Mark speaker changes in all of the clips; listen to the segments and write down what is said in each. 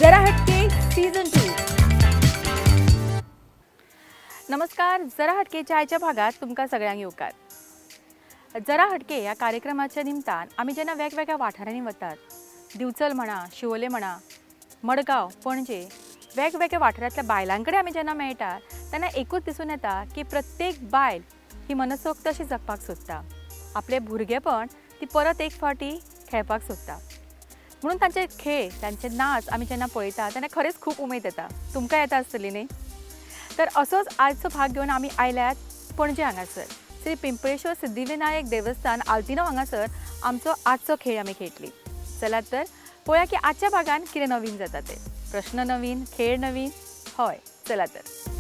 Speaker 1: जरा हटके सीझन 2. नमस्कार. जरा हटकेच्या आयच्या भागात तुमकां सगळ्यांक येवकार. जरा हटके ह्या कार्यक्रमाच्या निमतान आमी जेन्ना वेगवेगळ्या वाठारांनी वतात, दिवचल म्हणा, शिवोले म्हणा, मडगांव, पणजे वेगवेगळ्या वाठारांतल्या बायलांकडे आमी जेन्ना मेळटा तेन्ना एकूच दिसून येता की प्रत्येक बायल ही मनसोक्त अशी जगपाक सोदता. आपले भुरगेपण ती परत एक फावटी खेळपाक सोदता. म्हणून तांचे खेळ, तांचे नाच आमी जेन्ना पळयता तेन्ना खरेंच खूब उमेद येता. तुमकां येता आसतली न्ही? तर असोच आजचो भाग घेवन आमी आयल्यात पणजे हांगासर श्री पिंपळेश्वर सिद्धिविनायक देवस्थान आल्तिनो हांगासर आमचो आजचो खेळ आमी खेळटली. चलात तर पळोवया की आजच्या भागान कितें नवीन जाता ते. प्रश्न नवीन, खेळ नवीन. हय, चला तर.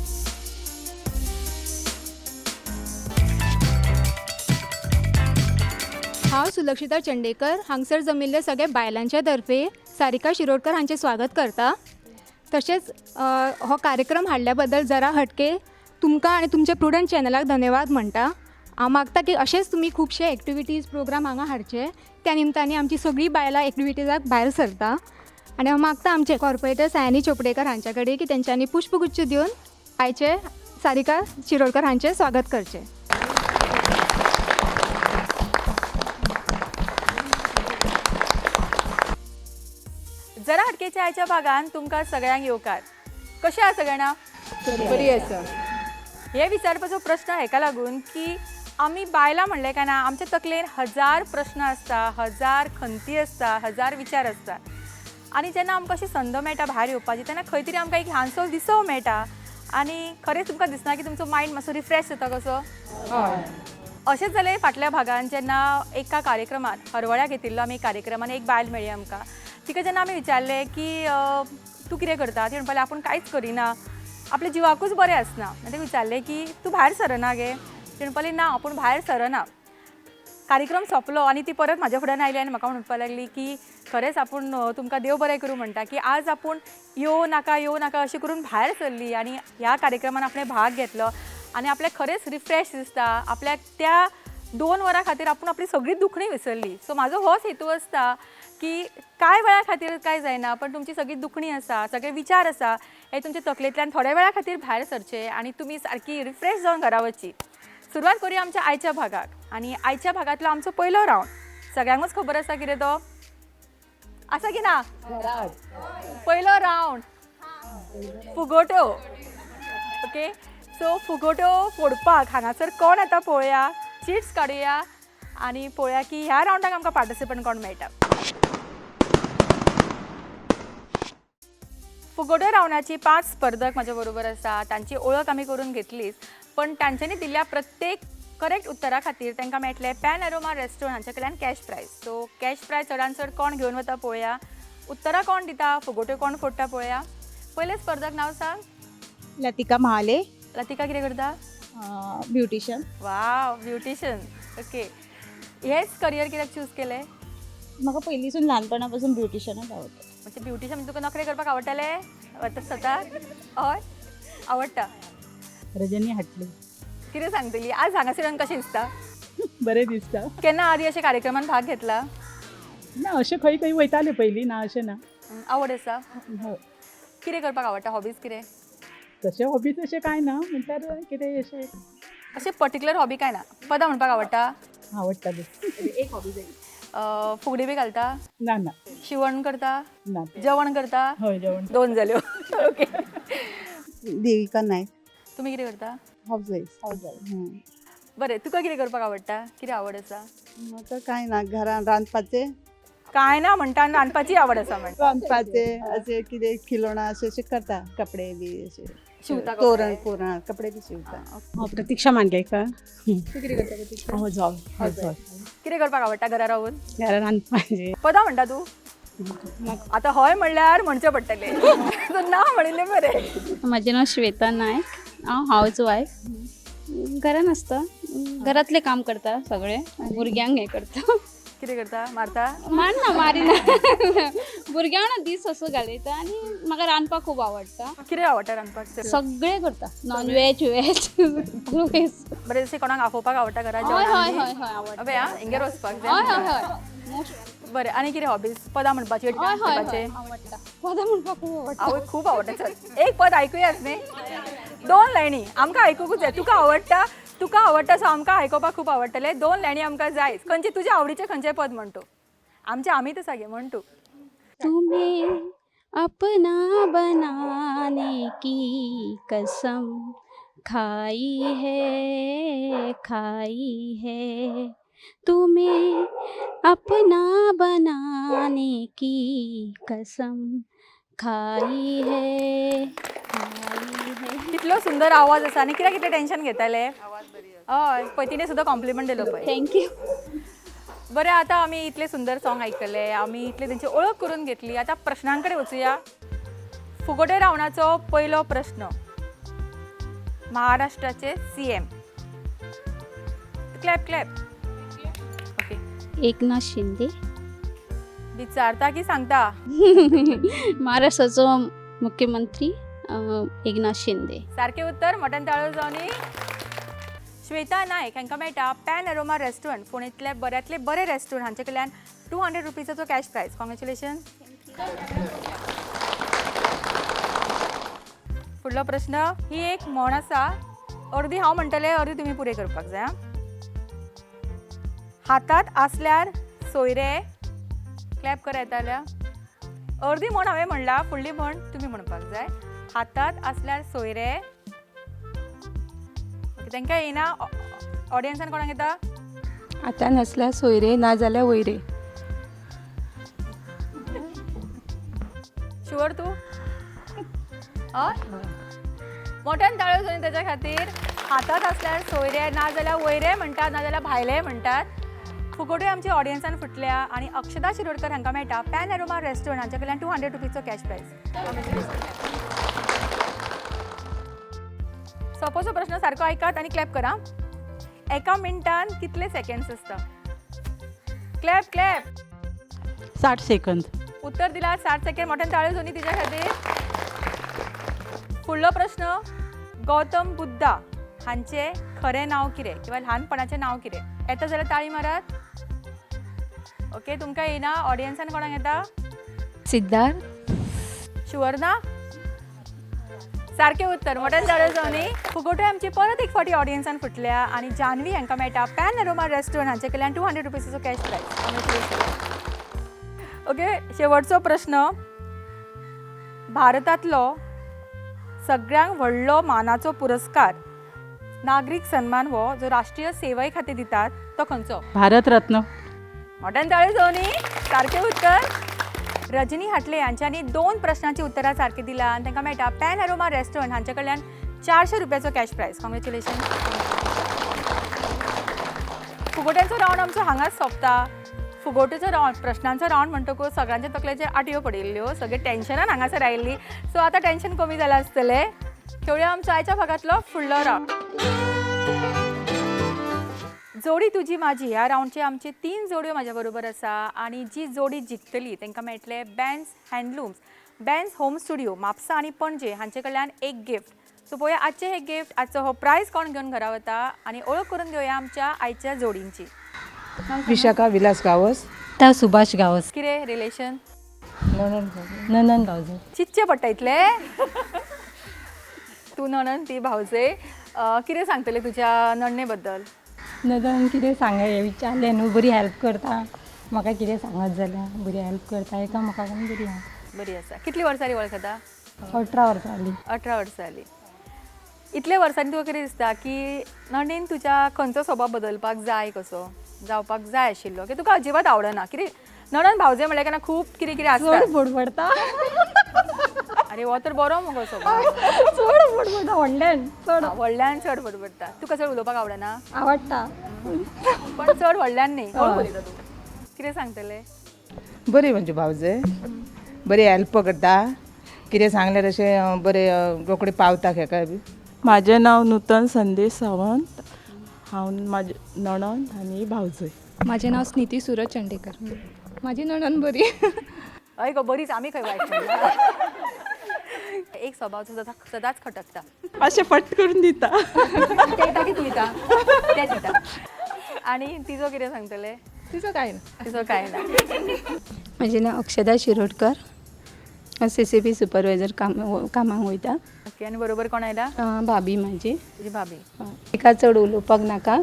Speaker 2: हांव सुलक्षिता चंडेकर हांगसर जमिल्ले सगळे बायलांच्या तर्फे सारिका शिरोडकर हांचे स्वागत करता. तशेंच हो कार्यक्रम हाडल्या बद्दल जरा हटके तुमकां आनी तुमच्या प्रुडंट चॅनलाक धन्यवाद म्हणटा. हांव मागता की अशेंच तुमी खुबशे एक्टिविटीज प्रोग्राम हांगा हाडचे. त्या निमतानी आमची सगळीं बायलां एक्टिविटीजाक भायर सरता. आनी हांव मागता आमचे कॉर्पोरेटर सायनी चोपडेकर हांच्या कडेन की तेंच्यांनी पुष्पगुच्छ दिवन आयचे सारिका शिरोडकर हांचे स्वागत करचें.
Speaker 1: जरा हटकेच्या आयच्या भागान तुमकां सगळ्यांक येवकार. कशें आसा सगळ्यांना?
Speaker 2: बरी आसा.
Speaker 1: हे विचारपाचो प्रश्न हेका लागून की आमी बायलां म्हणलें काय ना, आमच्या तकलेन हजार प्रश्न आसता, हजार खंती आसता, हजार विचार आसता. आनी जेन्ना आमकां अशी संद मेळटा भायर येवपाची तेन्ना खंय तरी आमकां एक ल्हानसो विसव मेळटा आनी खरेंच तुमकां दिसना की तुमचो मायंड मातसो रिफ्रेश जाता कसो? अशेंच जालें फाटल्या भागान जेन्ना एका कार्यक्रमात हरवळ्या घेतिल्लो आमी कार्यक्रमान एक बायल मेळ्ळी आमकां. तिका जेन्ना आमी विचारलें की तूं कितें करता, ती म्हणपाली आपूण कांयच करिना, आपल्या जिवाकूच बरें आसना. ताका विचारलें की तूं भायर सरना गे? ती म्हणपाली ना, आपूण भायर सरना. कार्यक्रम सोंपलो आनी ती परत म्हाज्या फुड्यान आयली आनी म्हाका म्हणपाक लागली की खरेंच आपूण तुमकां देव बरें करूं म्हणटा की आज आपूण येवं नाका अशें करून भायर सरली आनी ह्या कार्यक्रमान आपणें भाग घेतलो आनी आपल्याक खरेंच रिफ्रेश दिसता. आपल्याक त्या 2 वरां खातीर आपूण आपली सगळीं दुखणी विसरली. सो म्हाजो होच हेतू आसता की कांय वेळा खातीर कांय जायना, पण तुमची सगळी दुखणी आसा, सगळे विचार आसा, हे तुमच्या तकलेंतल्यान थोड्या वेळा खातीर भायर सरचे आनी तुमी सारकी रिफ्रेश जावन घरा वचची. सुरवात करूया आमच्या आयच्या भागाक. आनी आयच्या भागांतलो आमचो पयलो रावंड सगळ्यांकूच खबर आसा कितें तो आसा की ना? पयलो रावंड फुगोट्यो. ओके, सो फुगोट्यो फोडपाक हांगासर कोण येता पळोवया, चिट्स काडुया आनी पळोवया की ह्या रावंडाक आमकां पार्टिसिपंट कोण मेळटा. फुगोट्यो रावंडाची 5 स्पर्धक म्हाज्या बरोबर आसा. तांची ओळख आमी करून घेतलीच, पण तांच्यांनी दिल्ल्या प्रत्येक करेक्ट उत्तरा खातीर तांकां मेळटलें पॅन एरोमा रेस्टॉरंट हांचे कडल्यान cash prize. So cash prize चडान चड कोण घेवन वता पळोवया. उत्तरां कोण दिता, फुगोट्यो कोण फोडटा पळोवया. पयले स्पर्धक नांव सांग.
Speaker 3: लतिका महाले.
Speaker 1: लतिका कितें करता?
Speaker 3: ब्युटिशियन.
Speaker 1: Wow, beautician. ओके, हेच करियर कित्याक चूज केलें?
Speaker 3: म्हाका पयलींसून ल्हानपणा पासून ब्युटिशियनच आवडटा.
Speaker 1: म्हणजे ब्युटिशियन म्हणजे तुका नोकरी करपाक आवडटलें? स्वता हय आवडटा.
Speaker 4: रजनी हाटली.
Speaker 1: कितें सांगतली आज हांगासर येवन कशें दिसता?
Speaker 4: बरें दिसता.
Speaker 1: केन्ना आदी अशें कार्यक्रमान भाग घेतला?
Speaker 4: ना, अशें खंय खंय वयतालें पयलीं, ना अशें ना.
Speaker 1: आवड आसा?
Speaker 4: हय.
Speaker 1: कितें करपाक आवडटा? हॉबीज कितें?
Speaker 4: तशें हॉबीज अशें कांय ना, म्हणल्यार कितें
Speaker 1: अशें पर्टिक्युलर हॉबी काय ना? पदां म्हणपाक आवडटा?
Speaker 4: आवडटालें.
Speaker 1: एक हॉबी जाय. फुगडी बी घालता?
Speaker 4: ना ना
Speaker 1: शिवण करता?
Speaker 4: ना.
Speaker 1: जेवण करता?
Speaker 4: हय, जेवण.
Speaker 1: 2 जाल्यो. ओके,
Speaker 3: देविका नायक.
Speaker 1: तुमी कितें करता?
Speaker 3: हाऊसवाईफ.
Speaker 1: बरें, तुका कितें करपाक आवडटा? कितें आवड आसा?
Speaker 3: म्हाका कांय ना, घरान रांदपाचें.
Speaker 1: कांय ना म्हणटा आनी रांदपाची आवड आसा म्हणटा.
Speaker 3: रांदपाचें अशें कितें खिलोणा अशें करता. कपडे बी अशें
Speaker 1: शिवता
Speaker 3: तोरण पुरण कपडे बी शिवता.
Speaker 4: प्रतीक्षा मांडगेकर.
Speaker 1: तूं कितें करता प्रतीक्षा?
Speaker 4: हो, जॉब.
Speaker 1: कितें करपाक आवडटा घरा रावून?
Speaker 4: घरा रांदपाचें.
Speaker 1: पदां म्हणटा तूं? आता हय म्हणल्यार म्हणचें पडटलें. तूं ना म्हणिल्लें बरें.
Speaker 5: माझे नाव श्वेता नायक. हांव हाऊस वायफ. घरान आसता, घरातले काम करता सगळे, भुरग्यांक हे करता.
Speaker 1: कितें करता? मारता?
Speaker 5: मारना, मारिना. भुरग्यांक दीस असो घालयता आनी म्हाका रांदपाक खूब आवडटा.
Speaker 1: कितें आवडटा रांदपाक?
Speaker 5: सगळे करता, नॉन व्हेज व्हेज.
Speaker 1: बरें दिसता. कोणाक आफोवपाक आवडटा घरा
Speaker 5: हय हय
Speaker 1: जेवणाक?
Speaker 5: हय हय आवडटा.
Speaker 1: अबे हां, हिंगर वचपाक
Speaker 5: हय
Speaker 1: जाय.
Speaker 5: हय हय.
Speaker 1: बरें, आनी कितें हॉबीज? पदां म्हणपाची,
Speaker 5: हय हय
Speaker 1: करपाचें?
Speaker 5: हय आवडटा. पदां म्हणपाक खूब आवडटा.
Speaker 1: आवय खूप आवडटा. चल एक पद ऐकूयाच न्ही. 2 लायनी आमकां आयकूंकूच जाय. तुका आवडटा सो आमकां आयकोपाक खूप आवडटले. 2 लायनी आमकां जायच. खंयचे तुज्या आवडीचें खंयचें पद म्हणतो. आमी तर सागे म्हण तूं.
Speaker 5: तुम्हें अपना बनाने की कसम खाई है तुम्हें अपना बनाने की कसम खाई है.
Speaker 1: कितलो सुंदर आवाज आसा आनी कित्याक कितलें टेन्शन घेताले. हय पळय तिणें सुद्दां कॉम्प्लिमेंट दिलो पळय.
Speaker 5: थँक्यू.
Speaker 1: बरें आतां आमी इतले सुंदर सॉंग आयकले, आमी इतले तेंची वळख करून घेतली. आतां प्रश्नां कडेन वचुया. फुगोटे रावणाचो पयलो प्रश्न. महाराष्ट्राचे CM. Clap clap. Okay.
Speaker 5: Eknath Shinde.
Speaker 1: विचारता की सांगता.
Speaker 5: महाराष्ट्राचो मुख्यमंत्री एकनाथ शिंदे.
Speaker 1: सारकें उत्तर मोठ्यान ताळो जावनी. श्वेता नायक हांकां मेळटा पॅन एरोमा रेस्टॉरंट फोंडेंतले बऱ्यांतले बरे रेस्टॉरंट हांचे कडल्यान 200 रुपीजाचो कॅश प्रायज. कॉंग्रॅच्युलेशन. फुडलो प्रश्न. ही एक म्हण आसा. अर्दी हांव म्हणटलें अर्दी तुमी पुरे करपाक जाय. हातांत आसल्यार सोयरे. क्लॅप करा येता जाल्यार. अर्दी म्हण हांवें म्हणला, फुडली म्हण तुमी म्हणपाक जाय. हातांत आसल्यार सोयरे. तांकां येना. ऑडियन्सान कोणाक येता.
Speaker 6: आतां नसल्यार सोयरे ना जाल्यार वयरे.
Speaker 1: शुअर तूं. हय मोठ्यान ताळ्यो जावन तेच्या खातीर. हातांत आसल्यार सोयरे ना जाल्यार वयरे म्हणटात, ना जाल्यार भायले म्हणटात. फुगोट्यो आमच्या ऑडियन्सान फुटल्या आनी अक्षता शिरोडकर हांकां मेळटा पॅन एरोमा रेस्टॉरंट हांचे कडल्यान 200 रुपीजचो कॅश प्रायज. सोंपोचो प्रश्न सारको आयकात आनी क्लॅप करा. एका मिनटान कितले सेकंड्स आसता. Clap clap.
Speaker 4: 60 सेकंद.
Speaker 1: उत्तर दिला 60 सेकंड. मोठ्यान ताळ्यो जावनी तिच्या खातीर. फुडलो प्रश्न. गौतम बुद्धा हांचे खरें नांव कितें किंवा ल्हानपणाचें नांव कितें. येता जाल्यार ताळी मारात. ओके तुमकां येना. ऑडियन्सान कोणाक येता.
Speaker 6: सिद्धार्थ.
Speaker 1: शुअर ना. सारकें उत्तर. मोठ्यान ताळ्यो जावनी. फुगोट्यो आमची परत एक फावटी ऑडियन्सान फुटल्या आनी जान्हवी हांकां मेळटा पॅन एरोमा रेस्टॉरंट हांचे कडल्यान 200 रुपीजचो कॅश प्रायज. ओके शेवटचो प्रश्न. भारतांतलो सगळ्यांत व्हडलो मानाचो पुरस्कार नागरीक सन्मान हो जो राष्ट्रीय सेवे खातीर दितात तो खंयचो.
Speaker 4: भारत रत्न.
Speaker 1: मोठ्यान ताळ्यो जावनी. सारकें उत्तर. रजनी हाटले हांच्यांनी 2 प्रश्नांची उतरां सारकी दिला आनी तांकां मेळटा पॅन एरोमा रेस्टॉरंट हांचे कडल्यान 400 रुपयाचो कॅश प्रायज. कॉंग्रॅच्युलेशन. फुगोट्यांचो रावंड आमचो हांगाच सोंपता. फुगोट्याचो रावंड प्रश्नांचो रावंड म्हणटकूच सगळ्यांच्या तकलेचेर आटयो पडिल्ल्यो. सगळे टेन्शनान हांगासर आयिल्लीं. सो आतां टेन्शन कमी जालां आसतलें. खेळुया आमचो आयच्या भागांतलो फुडलो रावंड. जोडी तुजी माझी ह्या रावंडचे आमचे 3 जोड्यो म्हाज्या बरोबर आसा आनी जी जोडी जिखतली तांकां मेळटले Benz हँडलूम्स, Benz home studio Mapusa आनी पणजे हांचे कडल्यान एक गिफ्ट. सो पळोवया आजचें हे गिफ्ट. आजचो हो प्रायज कोण घेवन घरा वता आनी वळख करून घेवया आमच्या आयच्या जोडींची.
Speaker 7: विशाखा विलास गावस.
Speaker 6: ता सुभाष गावस.
Speaker 1: कितें रिलेशन.
Speaker 6: ननन भावजो.
Speaker 1: चिंतचें पडटा इतले. तूं नणन ती भावजय. कितें सांगतले तुज्या नण्णे बद्दल.
Speaker 6: ननन कितें सांगय विचारलें न्हू बरी हेल्प करता. म्हाका कितें सांगत जाल्यार बरी हेल्प करता. एकामेकाक बरी आहा.
Speaker 1: बरी आसा. कितली वर्सांनी वळखता.
Speaker 6: 18 वर्सां जालीं.
Speaker 1: 18 वर्सां जालीं. इतल्या वर्सांनी तुका कितें दिसता की नणेन तुज्या खंयचो स्वभाव बदलपाक जाय कसो जावपाक जाय आशिल्लो की तुका अजिबात आवडना. कितें नणन भावजे म्हणल्यार केन्ना खूब कितें कितें आसता.
Speaker 6: चड बडबडटा.
Speaker 1: अरे हो तर बरो मगो स्वभाव.
Speaker 6: चड बडबडटा व्हडल्यान चड.
Speaker 1: व्हडल्यान चड बडबडटा. तुका चड उलोवपाक आवडना.
Speaker 6: आवडटा
Speaker 1: पण चड व्हडल्यान न्ही. उलयता तूं. कितें सांगतले.
Speaker 7: बरी म्हणजे भावजय. बरी हेल्प करता. कितें सांगल्यार अशें बरें रोखडें पावता हेका बी.
Speaker 8: माझे नाव नूतन संदेश सावंत. हांव म्हाजे नणन आनी भावजय.
Speaker 2: माझे नाव स्निती सूरज चंडेकर. माझी नणन बरी.
Speaker 1: हय गो बरीच. आमी खंय वायट म्हणला. एक स्वभाव सदांच खटकता.
Speaker 8: अशें फट करून दिता.
Speaker 1: तें की तूं दिता तें दिता. आनी तिजो कितें सांगतले.
Speaker 2: तिचं काय ना.
Speaker 1: तिजो कांय ना.
Speaker 6: म्हजें नांव अक्षदा शिरोडकर.
Speaker 5: CCP सुपरवायझर कामाक वयता.
Speaker 1: ओके आनी बरोबर कोण आयला?
Speaker 5: भाभी म्हाजी.
Speaker 1: तुजी भाभी.
Speaker 5: तिका चड उलोवपाक नाका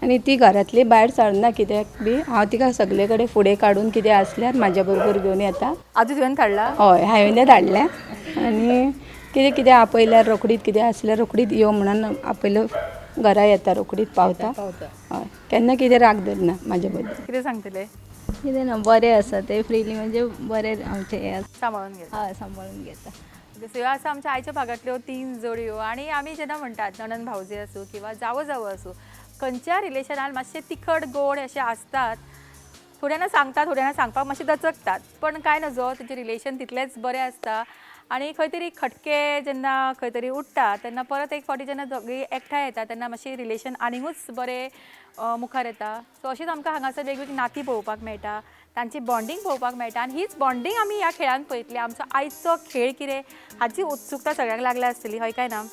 Speaker 5: आनी ती घरांतली भायर सरना कित्याक बी. हांव तिका सगळे कडेन फुडें काडून कितें आसल्यार म्हाज्या बरोबर घेवन येता.
Speaker 1: आजू तुवें काडला?
Speaker 5: हय हांवें धाडल्या आनी कितें कितें आपयल्यार रोकडीत कितें आसल्यार रोकडीत यो म्हणून आपयलो घरा येता रोकडीत पावता. हय केन्ना कितें राग धरना म्हाज्या बद्दल.
Speaker 1: कितें सांगतले?
Speaker 5: कितें ना बरें आसा तें फ्रीली म्हणजे बरें आमचें हें
Speaker 1: सांबाळून घे.
Speaker 5: हय सांबाळून घेता.
Speaker 1: सो ह्यो आसा आमच्या आयच्या भागांतल्यो 3 जोडयो आनी आमी जेन्ना म्हणटात नणन भावजे आसूं किंवा जावो आसूं खंयच्या रिलेशनान मातशे तिखट गोड अशे आसतात. थोड्यांना सांगतात थोड्यांना सांगपाक मातशे दचकतात पण काय नजो तेंचें रिलेशन तितलेंच बरें आसता. आनी खंय तरी खटके जेन्ना खंय तरी उठटा तेन्ना परत एक फावटी जेन्ना दोगूय एकठांय येता तेन्ना मातशें रिलेशन आनिकूच बरें मुखार येता. सो अशीच आमकां हांगासर वेगवेगळी नाती पळोवपाक मेळटा, तांची बॉन्डिंग पळोवपाक मेळटा आनी हीच बॉन्डिंग आमी ह्या खेळान पळयतली. आमचो आयचो खेळ कितें हाची उत्सुकता सगळ्यांक लागल्या आसतली, हय काय ना?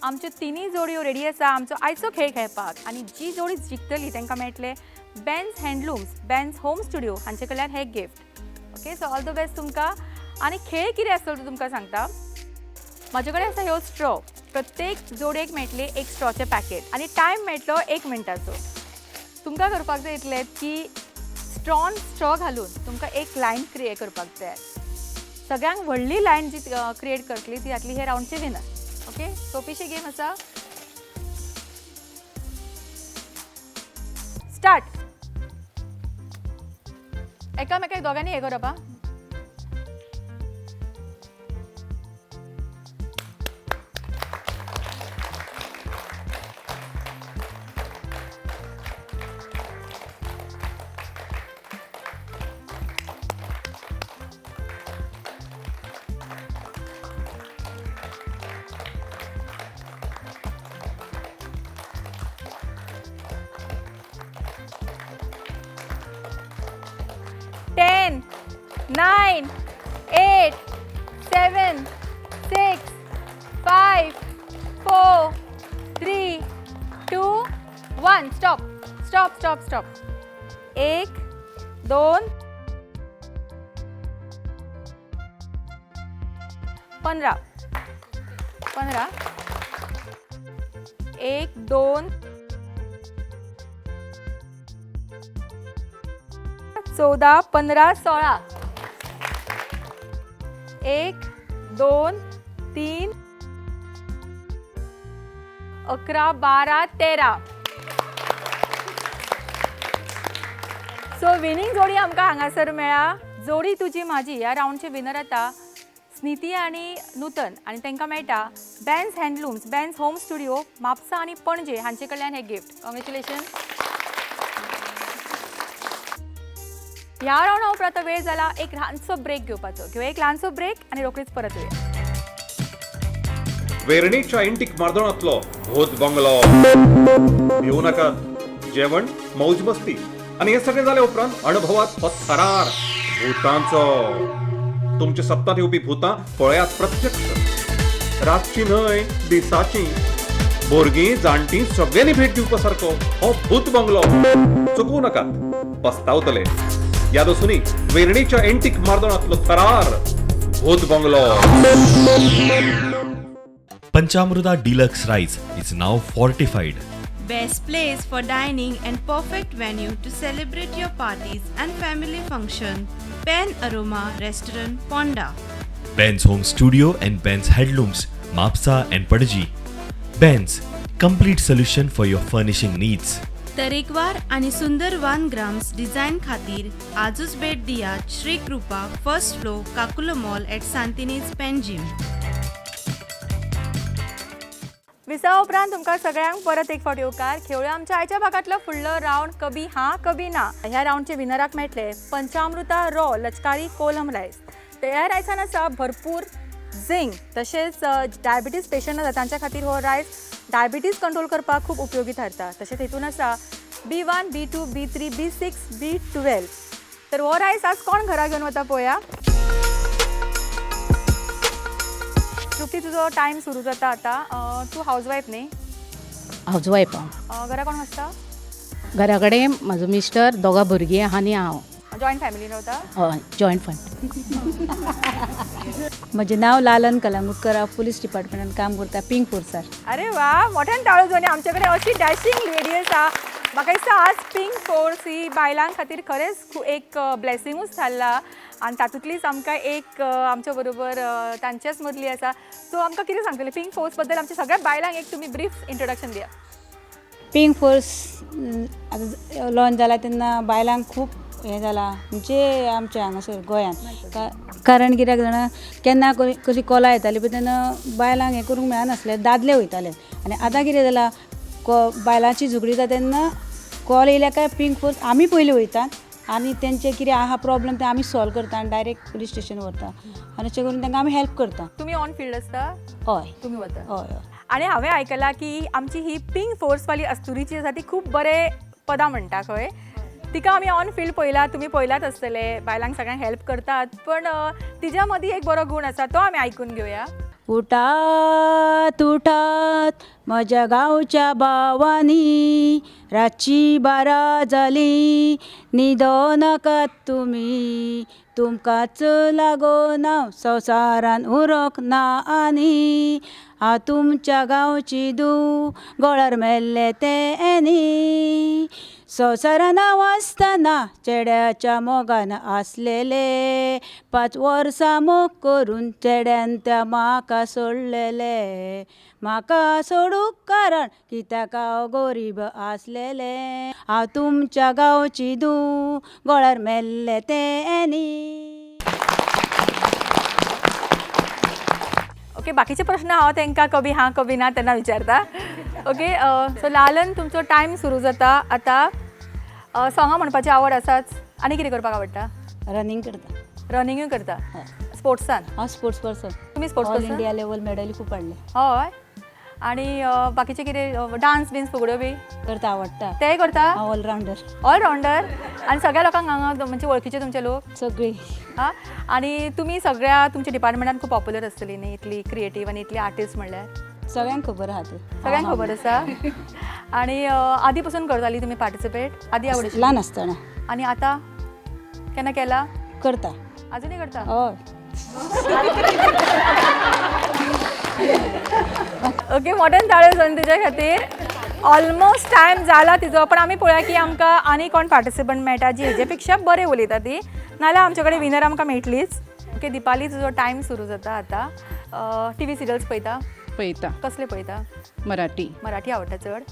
Speaker 1: आमच्यो तिनूय जोडयो रेडी आसा आमचो आयचो खेळ खेळपाक आनी जी जोडी जिखतली तांकां मेळटले बेन्स हँडलूम्स, बेन्स होम स्टुडियो हांचे कडल्यान हे gift. Okay so all the best तुमकां. आनी खेळ कितें आसतलो तो तुमकां सांगता. म्हाजे कडेन आसा ह्यो स्ट्रॉ. प्रत्येक जोडयेक मेळटले एक स्ट्रॉचे पॅकेट आनी टायम मेळटलो 1 मिनटाचो. तुमकां करपाक जाय इतलें की स्ट्रॉ घालून तुमकां एक लायन क्रिएट करपाक जाय. सगळ्यांक व्हडली लायन जी क्रिएट करतली ती जातली हे रावंडचे विनर. ओके सोपीशी गेम आसा. स्टार्ट. एकामेकाक दोगांनी हे करप. 10, 9, 8, 7, 6, 5, 4, 3, 2, 1. Stop. Stop, stop, stop. 1, 2, 15. 15. 1, 2, 14, 15, 16. 1, 2, 3, 11, 12, 13. So winning जोडी आमकां हांगासर मेळ्ळा. जोडी तुजी म्हाजी ह्या राउंडचे विनर आतां स्निती आनी नूतन आनी तांकां मेळटा Benz हँडलूम्स, Benz home studio, Mapusa आनी पणजे हांचे कडल्यान हे गिफ्ट. कॉंग्रॅच्युलेशन. ह्या राउंडा उपरांत वेळ जाला एक ल्हानसो ब्रेक घेवपाचो. घेवया एक ल्हानसो ब्रेक आनी रोखडीच परत येवया.
Speaker 9: वेर्णेच्या इंटीक मार्दोळांतलो भूत बंगलो. भिवू नाकात. जेवण, मौज मस्ती आणि हे सगळे जाले उपरांत अनुभवात हो थरार भूतांचो. तुमच्या सप्तांत येवपी भूतां पळयात प्रत्यक्ष. रातची न्हय दिसाची. भुरगीं जाणटीं सगळ्यांनी भेट दिवपा सारको हो भूत बंगलो. चुकवू नाकात, पस्तावतले. याद आसूनी वेर्णेच्या एंटीक मार्दोळांतलो थरार भूत bungalow.
Speaker 10: Panchamruta Deluxe Rice is now fortified.
Speaker 11: Best place for dining and perfect venue to celebrate your parties and family function. Pen Aroma Restaurant, Ponda.
Speaker 10: Ben's Home Studio and Ben's Headlooms, Mapsa and Padaji. Ben's, complete solution for your furnishing needs.
Speaker 11: तरेकवार आणि सुंदर 1 grams design खातीर आजूच भेट दियात श्री कृपा first floor Kakulo mall eight सांतिनेज पेनजिम.
Speaker 1: Visa उपरांत तुमकां सगळ्यांक परत एक फावटी येवकार. खेळूया आमच्या आयच्या भागातलो फुडलो राउंड कभी हां कभी ना. ह्या राउंडचे विनराक मेळटले पंचामृता रॉ लचकारी कोलम रायस. ह्या रायसान आसा भरपूर झिंक. तशेंच डायबिटीज पेशंट आसा तांच्या खातीर हो रायस डायबिटीज कंट्रोल करपाक खूब उपयोगी थारता. तशेंच हेतून आसा B1, B2, B3, B6, B12. तर हो रायस आज कोण घरा घेवन वता पळोवया. तृप्ती तुजो टायम सुरू जाता आतां. तूं हाऊसवायफ न्ही?
Speaker 5: हाऊसवायफ.
Speaker 1: घरा कोण आसता?
Speaker 5: घरा कडेन म्हाजो मिस्टर, दोगा भुरगीं आनी हांव.
Speaker 1: जॉईंट फॅमिलीन रावता
Speaker 4: हय जॉयंट फंड म्हजें नांव लालन कलंगूटकर हांव पुलीस डिपार्टमेंटान काम करता पिंक फोर्सार.
Speaker 1: अरे वा मोठ्यान ताळो जोनी आमचे कडेन अशी डॅशिंग लेडी आसा. म्हाका दिसता आज पिंक फोर्स ही बायलां खातीर खरेंच एक ब्लेसिंगूच थारला आनी तातूंतलीच आमकां एक आमच्या बरोबर तांच्याच मदली आसा. सो आमकां कितें सांगतले पिंक फोर्स बद्दल आमच्या सगळ्या बायलांक एक तुमी ब्रीफ इंट्रोडक्शन दिया.
Speaker 6: पिंक फोर्स आतां लॉन्च जाला तेन्ना बायलांक खूब हें जाला म्हणजे आमच्या हांगासर गोंयांत. कारण कित्याक जाणा केन्ना कशी कॉलां येताली पळय तेन्ना बायलांक हें करूंक मेळनासलें दादले वयताले आनी आतां कितें जालां बायलांची झगडी जाता तेन्ना कॉल येयल्या काय पिंक फोर्स आमी पयलीं वयतात आनी तेंचे कितें आहा प्रॉब्लम ते आमी सॉल्व करता आनी डायरेक्ट पुलीस स्टेशन व्हरता आनी अशें करून तांकां आमी हेल्प करता.
Speaker 1: तुमी ऑन फील्ड आसता
Speaker 6: हय
Speaker 1: तुमी वता
Speaker 6: हय हय.
Speaker 1: आणि हांवें आयकलां की आमची ही पिंक फोर्सवाली अस्तुरीची आसा ती खूब बरे पदां म्हणटा खंय. तिका आमी ऑन फील्ड पळयला तुमी पळयलात आसतले बायलांक सगळ्यांक हेल्प करतात पण तिच्या मदीं एक बरो गूण आसा तो आमी आयकून घेवया.
Speaker 6: उठात उठात म्हज्या गांवच्या भावांनी रातची 12 जाली न्हिदो नाकात तुमी तुमकांच लागून हांव संवसारान उरोंक ना आनी हांव तुमच्या गांवची दूं गोळार मेल्ले तेनी संवसारान हांव आसतना चेड्याच्या मोगान आसलेले 5 वर्सां मोग करून चेड्यान त्या म्हाका सोडलेले म्हाका सोडूंक कारण कित्याक हांव गरीब आसलेले हांव तुमच्या गांवची दूं गोळार मेल्ले तेनी.
Speaker 1: ओके बाकीचे प्रश्न हांव तांकां कभी हां कभी ना तेन्ना विचारता. ओके सो लालन तुमचो टायम सुरू जाता आतां. सोंगां म्हणपाची आवड आसाच आनी कितें करपाक आवडटा?
Speaker 6: रनिंग करता.
Speaker 1: रनिंगूय करता स्पोर्ट्सान?
Speaker 6: हांव स्पोर्ट्स पर्सन.
Speaker 1: तुमी sports
Speaker 6: all
Speaker 1: person?
Speaker 6: India level medley खूब हाडले.
Speaker 1: हय आनी बाकीचे कितें डान्स बिन्स फुगड्यो बी
Speaker 6: करता आवडटा.
Speaker 1: तेंय करता?
Speaker 6: हांव ऑलरावंडर.
Speaker 1: ऑलरावंडर आनी सगळ्या लोकांक हांगा म्हणजे वळखीचे तुमचे लोक
Speaker 6: सगळी.
Speaker 1: हां आनी तुमी सगळ्या तुमच्या डिपार्टमेंटान खूब पॉप्युलर आसतली न्ही इतली क्रिएटीव आनी इतली आर्टिस्ट म्हणल्यार?
Speaker 6: सगळ्यांक खबर आहा ते.
Speaker 1: सगळ्यांक खबर आसा. आनी आदी पासून करताली तुमी पार्टिसिपेट? आदी आवडीची?
Speaker 6: ल्हान आसतना.
Speaker 1: आनी आतां केन्ना केला?
Speaker 6: करता.
Speaker 1: अजुनूय करता?
Speaker 6: हय.
Speaker 1: ओके मोठ्यान ताळ्यो जावन तुज्या खातीर. ऑलमोस्ट टायम जाला तिजो पण आमी पळोवया की आमकां आनी कोण पार्टिसिपंट मेळटा जी हेजे पेक्षा बरें उलयता ती नाल्यार आमचे कडेन विनर आमकां मेळटलीच. ओके दिपाली तुजो टायम सुरू जाता आतां. टी व्ही सिरियल्स पळयता?
Speaker 7: पळयता.
Speaker 1: कसले पळयता?
Speaker 7: मराठी.
Speaker 1: मराठी आवडटा चड?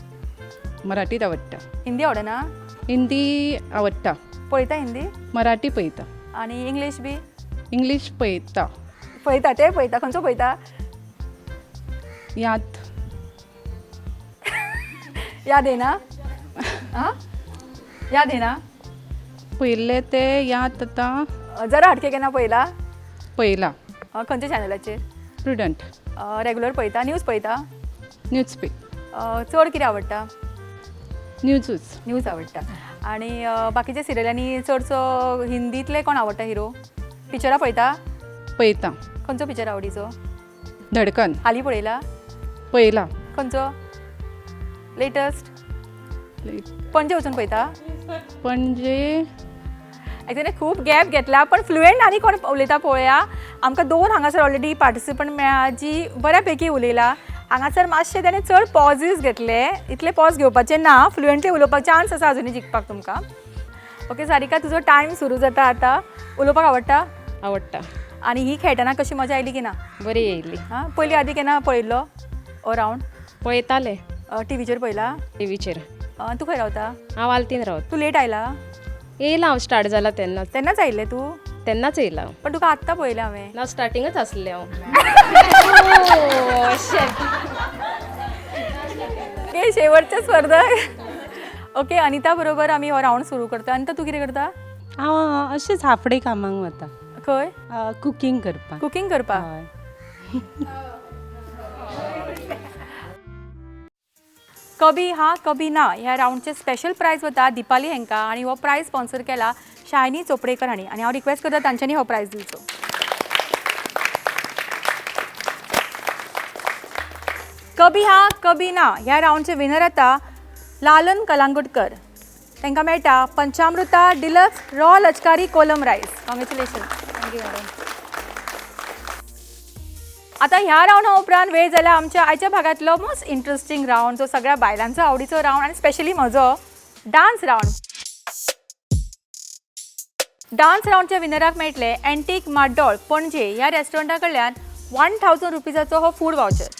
Speaker 7: मराठीत आवडटा.
Speaker 1: हिंदी आवडना?
Speaker 7: हिंदी आवडटा.
Speaker 1: पळयता हिंदी?
Speaker 7: मराठी पळयता.
Speaker 1: आनी इंग्लीश बी?
Speaker 7: इंग्लीश पळयता.
Speaker 1: पळयता ते पळयता. खंयचो पळयता?
Speaker 7: याद
Speaker 1: याद येना? हां याद येना?
Speaker 7: पयले ते याद आतां.
Speaker 1: जरा हटके केन्ना पळयला?
Speaker 7: पळयला.
Speaker 1: खंयच्या चॅनलाचेर?
Speaker 7: प्रुडंट.
Speaker 1: रेगुलर पळयता? न्यूज पळयता?
Speaker 7: न्यूज पे.
Speaker 1: चड कितें आवडटा?
Speaker 7: न्यूजूच.
Speaker 1: न्यूज आवडटा. आनी बाकीच्या सिरियलांनी चडसो हिंदीतले कोण आवडटा हिरो? पिक्चरां पळयता?
Speaker 7: पळयता.
Speaker 1: खंयचो पिक्चर आवडीचो?
Speaker 7: धडकन.
Speaker 1: हालीं पळयला?
Speaker 7: पळयला.
Speaker 1: खंयचो? लेटस्ट? पणजे वचून पळयता?
Speaker 7: पणजे
Speaker 1: एक्चुअली खूब गॅप घेतला पण फ्लुएंट आनी कोण उलयता पळोवया. आमकां 2 हांगासर ऑलरेडी पार्टिसिपंट मेळ्ळा जी बऱ्यापैकी उलयला. हांगासर मातशे ताणें चड पॉजीस घेतले. इतले पॉज घेवपाचे ना. फ्लुएंटली उलोवपाक चान्स आसा अजुनूय जिखपाक तुमकां. ओके सारिका तुजो टायम सुरू जाता आतां. उलोवपाक आवडटा?
Speaker 5: आवडटा.
Speaker 1: आनी ही खेळटना कशी मजा आयली की ना?
Speaker 5: बरी येयली.
Speaker 1: हां पयलीं आदी केन्ना पळयल्लो ओ रावंड?
Speaker 5: पळयताले
Speaker 1: टीव्हीचेर पळयला?
Speaker 5: टीव्हीचेर.
Speaker 1: तूं खंय रावता?
Speaker 5: हांव आल्तीन रावता.
Speaker 1: तूं लेट आयला?
Speaker 5: येयला हांव स्टार्ट जाला तेन्नाच.
Speaker 1: तेन्नाच आयिल्लें तूं?
Speaker 5: तेन्नाच येयला.
Speaker 1: पण तुका आत्तां पळयलें हांवें.
Speaker 5: ना स्टार्टिंगच आसलें हांव.
Speaker 1: ओके शेवटच्या स्पर्धक. ओके अनिता बरोबर आमी हो रावंड सुरू करता. अनिता तूं कितें करता?
Speaker 6: हांव अशेंच हाफडे कामांक वता.
Speaker 1: खंय?
Speaker 6: कुकींग करपाक.
Speaker 1: कुकींग करपाक? कभी हा कभी ना ह्या रावंडचे स्पेशल प्रायज वता दिपाली हेंकां आनी हो प्रायज स्पॉन्सर केला शायनी चोपडेकर हांणी आनी हांव रिक्वेस्ट करता तांच्यांनी हो प्रायज दिवचो. कभी हा कभी ना ह्या रावंडचे विनर आतां लालन कलांगुटकर. तांकां मेळटा पंचामृता डिलक्स रॉ लचकारी कोलम रायस. कॉंग्रॅच्युलेशन. Thank you madam. आता ह्या रावंडा उपरांत वेळ जाल्या आमच्या आयच्या भागांतलो मोस्ट इंटरेस्टिंग रावंड, जो सगळ्या बायलांचो आवडीचो रावंड आनी स्पेशली म्हजो डान्स रावंड. डान्स रावंडच्या विनराक मेळटले एंटीक माड्डोळ पणजे ह्या रेस्टॉरंटा कडल्यान 1000 रुपीजाचो हो फूड वावचर.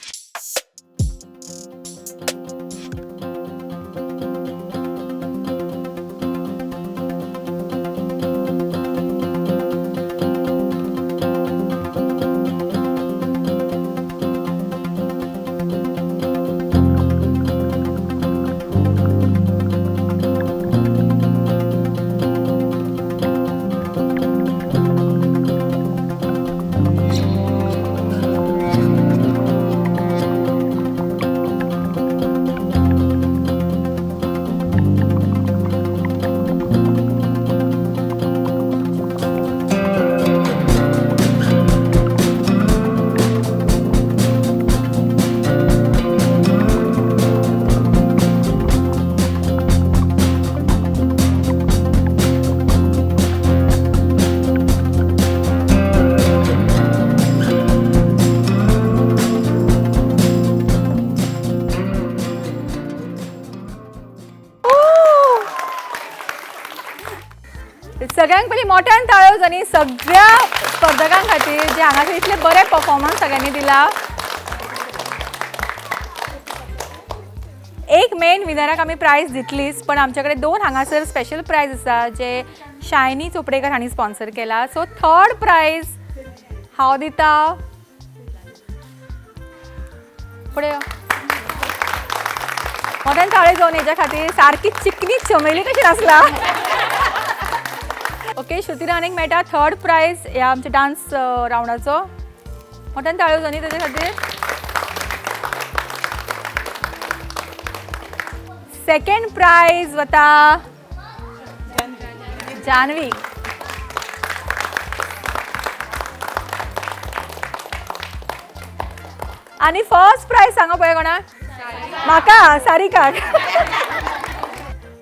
Speaker 1: सगळ्यांक पयलीं मोठ्यान ताळयो आनी सगळ्या स्पर्धकां खातीर जे हांगासर इतले बरे परफॉर्मन्स सगळ्यांनी दिला. एक मेन विनराक आमी प्रायज दितलीच, पण आमचे कडेन 2 हांगासर स्पेशल प्रायज आसा जे शायनी चोपडेकर हांणी स्पॉन्सर केला. सो थर्ड प्रायज हांव दिता. फुडें यो. मोठ्यान ताळयो जावन हेच्या खातीर सारकी चिकनी चमेली कशी नासला. ओके, श्रुती राणेक मेळटा थर्ड प्रायज ह्या आमच्या डान्स रावंडाचो. मोठ्यान ताळयो जावनी तेजे खातीर. सेकंड प्रायज वता जान्हवी. आणि फर्स्ट प्रायज सांगा पळय कोणाक? म्हाका, सारिकाक.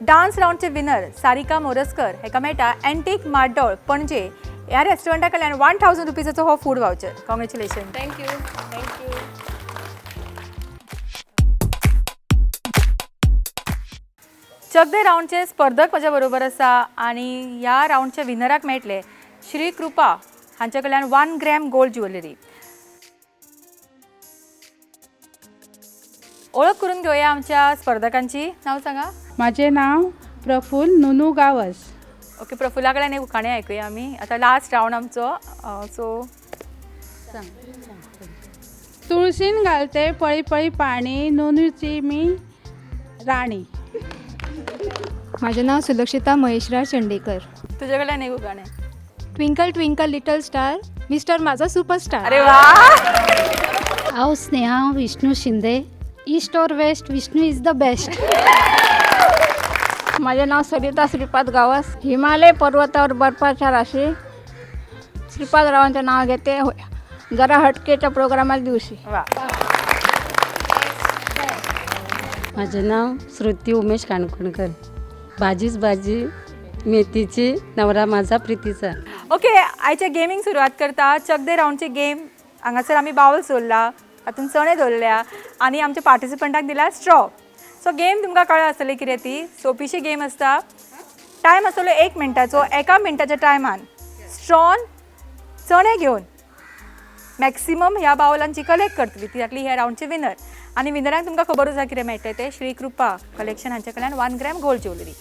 Speaker 1: डान्स रावंडचे विनर सारिका मोरजकर हेका मेळटा एंटीक माड्डोळ पणजे ह्या रेस्टॉरंटा कडल्यान 1000 रुपीजाचो हो food voucher. Congratulation. Thank you. Thank you. Chak दे रावंडचे स्पर्धक म्हज्या बरोबर आसा आनी ह्या रावंडच्या विनराक मेळटले श्री कृपा हांचे कडल्यान 1 ग्रॅम गोल्ड ज्वेलरी. ओळख करून घेवया आमच्या स्पर्धकांची. नाव सांगा.
Speaker 5: माझे नाव प्रफुल्ल नुनू गावस.
Speaker 1: ओके, प्रफुल्ला कडल्यान एक उखाणे आयकुया आमी. आता लास्ट रावंड आमचो. सो
Speaker 5: तुळशीन घालते पळी पळी पाणी, नुनूची मी राणी.
Speaker 2: माझे नाव सुलक्षिता महेशराज चंडेकर.
Speaker 1: तुझ्या कडल्यान एक उखाणे.
Speaker 2: Twinkle twinkle little star, mister माझा सुपरस्टार.
Speaker 1: अरे वा.
Speaker 12: हांव स्नेहा विष्णू शिंदे. ईस्ट और waste, Vishnu is the best.
Speaker 5: माझे नाव सरिता श्रीपाद गावस. हिमालय पर्वतावर बर्फाच्या राशी. श्रीपाद रावांचे नाव घेते जरा हटकेच्या प्रोग्रामाच्या दिवशी.
Speaker 1: वा.
Speaker 12: माझे नाव श्रुती उमेश काणकोणकर. भाजीच भाजी मेथीची, नवरा माझा प्रीतीचा.
Speaker 1: ओके, आयच्या गेमींग सुरवात करता. चक दे रावंडची गेम. हांगासर आमी बावल्स दवरला, हातून चणे दवरल्या आनी आमच्या पार्टिसिपंटाक दिला स्ट्रॉ. सो गेम तुमकां कळ्ळा आसतली कितें ती. सोपीशी गेम आसता. टायम आसतलो 1 मिनटाचो. 1 मिनटाच्या टायमान स्ट्रॉन चणे घेवन मॅक्सिमम ह्या बावलांची कलेक्ट करतली ती जातली ह्या रावंडची विनर. आनी विनराक तुमकां खबर आसा कितें मेळटलें ते. श्री कृपा कलेक्शन हांचे कडल्यान 1 ग्रॅम गोल्ड ज्वेलरी.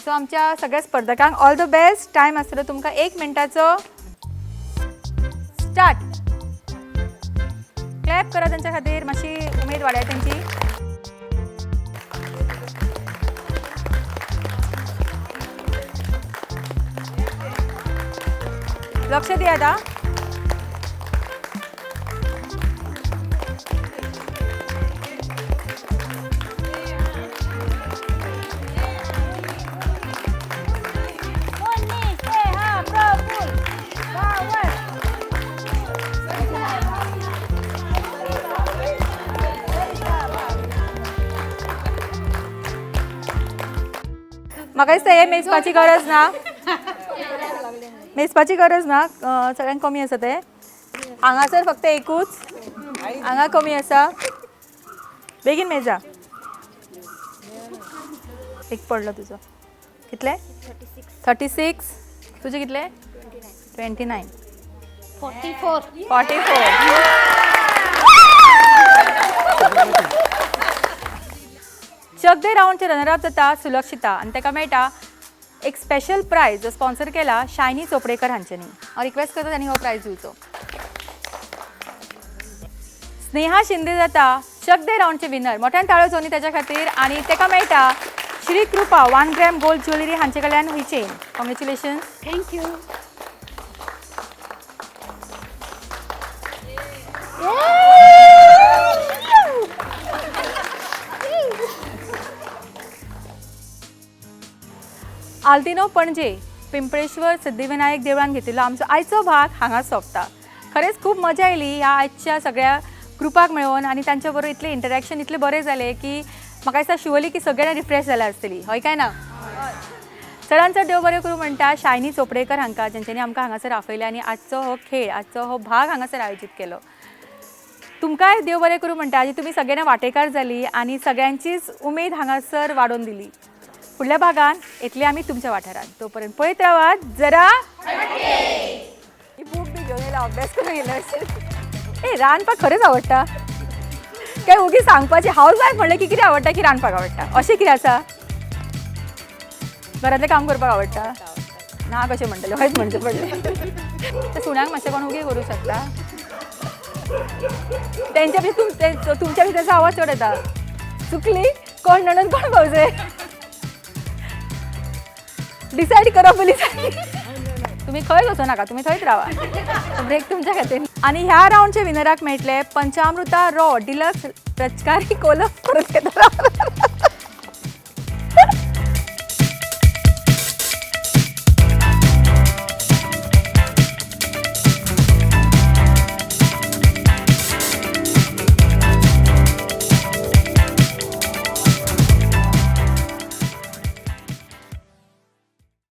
Speaker 1: सो आमच्या सगळ्या स्पर्धकांक ऑल द बेस्ट. टायम आसतलो तुमकां 1 मिनटाचो. स्टार्ट. क्लॅप करा त्यांच्या खातीर. मातशी उमेद वाडया त्यांची. लक्ष दिया आता. म्हाका दिसता हे मेजपाची गरज ना, मेजपाची गरज ना, सगळ्यांक कमी आसा ते. हांगासर फक्त एकूच, हांगा कमी आसा. बेगीन मेजा. एक पडलो तुजो. कितले? 36. तुझे कितले? 29.
Speaker 12: 44.
Speaker 1: 44. चक दे राऊंडचे रनरअप जाता सुलक्षिता आनी ताका मेळटा एक स्पेशल प्रायज जो स्पॉन्सर केला शायनी चोपडेकर हांच्यांनी. हांव रिक्वेस्ट करता त्यांनी हो प्रायज दिवचो. स्नेहा शिंदे जाता चक दे राऊंडचे विनर. मोठ्यान ताळ्यो जोनी त्याच्या खातीर. आनी ताका मेळटा श्री कृपा 1 ग्रॅम गोल्ड ज्वेलरी हांचे कडल्यान ही चेन. कॉंग्रॅच्युलेशन.
Speaker 12: थँक्यू.
Speaker 1: आल्तिनो पणजे पिंपळेश्वर सिद्धिविनायक देवळान घेतिल्लो आमचो आयचो भाग हांगा सोंपता. खरेंच खूब मजा आयली ह्या आयच्या सगळ्या ग्रुपाक मेळून आनी तांच्या बरोबर इतलें इंटरॅक्शन इतलें बरें जालें की म्हाका दिसता शिवली की सगळ्यांना रिफ्रेश जाल्यार आसतली. हय काय ना? चडांत चड देव बरें करूं म्हणटा शायनी चोपडेकर हांकां, जेंच्यांनी आमकां हांगासर आपयलें आनी आजचो हो खेळ, आजचो हो भाग हांगासर आयोजीत केलो. तुमकांय देव बरें करूं म्हणटा जी तुमी सगळ्यांना वांटेकार जाली आनी सगळ्यांचीच उमेद हांगासर वाडोवन दिली. फुडल्या भागान येतले आमी तुमच्या वाठारांत. तोपर्यंत पळयत रावात जरा. ही बूक बी घेवन येयला, अभ्यास करून येयला अशें. ए रांदपाक खरेंच आवडटा काय उगी सांगपाचें? हावज वायफ म्हणलें की कितें आवडटा की रांदपाक आवडटा अशें कितें आसा? घरांतलें काम करपाक आवडटा ना कशें म्हणटलें हयच म्हणचें पडलें. ते सुण्याक मातशें कोण उगी करूं शकता. तेंच्या भितर तुमच्या भितरचो आवाज चड येता. चुकली कोण नणंद कोण भावजे डिसायड करा पयलीं. तुम्ही खंय वचो नाका, तुम्ही थंयच रावा. ब्रेक तुमच्या खातीर. आनी ह्या राऊंडचे विनराक मेळटले पंचामृता रॉ डिलक्स रचकारी कोलम परत येता.